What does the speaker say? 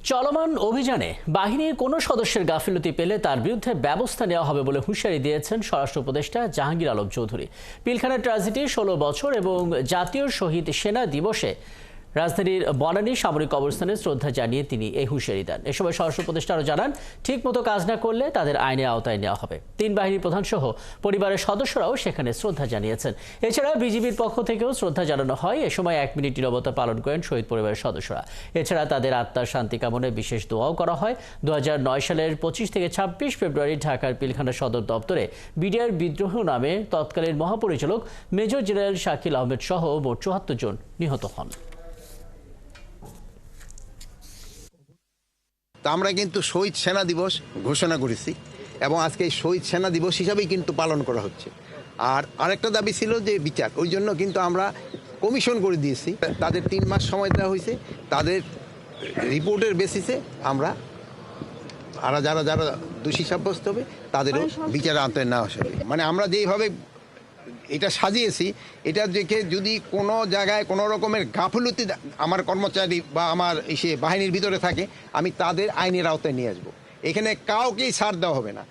চলমান অভিযানে বাহিনীর কোনো সদস্যের গাফিলতি পেলে তার বিরুদ্ধে ব্যবস্থা নেওয়া হবে বলে হুঁশিয়ারি দিয়েছেন স্বরাষ্ট্র উপদেষ্টা জাহাঙ্গীর আলম চৌধুরী। পিলখানা ট্র্যাজেডি ১৬ বছর এবং জাতীয় শহীদ সেনা দিবসে রাজধানীর বনানী সামরিক কবরস্থানে শ্রদ্ধা জানিয়ে তিনি এই হুঁশিয়ারি দেন। এ সময় স্বরাষ্ট্র উপদেষ্টা আরও জানান, ঠিকমতো কাজ না করলে তাদের আইনের আওতায় নেওয়া হবে। তিন বাহিনীর প্রধান সহ পরিবারের সদস্যরাও সেখানে শ্রদ্ধা জানিয়েছেন। এছাড়া বিজিবির পক্ষ থেকেও শ্রদ্ধা জানানো হয়। এ সময় 1 মিনিট নীরবতা পালন করেন শহীদ পরিবারের সদস্যরা। এছাড়া তাদের আত্মার শান্তি কামনায় বিশেষ দোয়াও করা হয়। ২০০৯ সালের ২৫ থেকে ২৬ ফেব্রুয়ারি ঢাকার পিলখানা সদর দপ্তরে বিডিআর বিদ্রোহ নামে তৎকালীন মহাপরিচালক মেজর জেনারেল শাকিল আহমেদ সহ মোট ৭৪ জন নিহত হন। তা আমরা কিন্তু শহীদ সেনা দিবস ঘোষণা করেছি এবং আজকে এই শহীদ সেনা দিবস হিসাবেই কিন্তু পালন করা হচ্ছে। আর আরেকটা দাবি ছিল যে বিচার, ওই জন্য কিন্তু আমরা কমিশন করে দিয়েছি। তাদের 3 মাস সময় দেওয়া হয়েছে। তাদের রিপোর্টের বেসিসে আমরা যারা যারা দোষী সাব্যস্ত হবে তাদেরও বিচারের আওতায় নেওয়া হবে। মানে আমরা যেইভাবে এটা সাজিয়েছি, এটা দেখে যদি কোনো জায়গায় কোনো রকমের গাফিলতি আমার কর্মচারী বা আমার বাহিনীর ভিতরে থাকে, আমি তাদের আইনের আওতায় নিয়ে আসবো। এখানে কাউকেই ছাড় দেওয়া হবে না।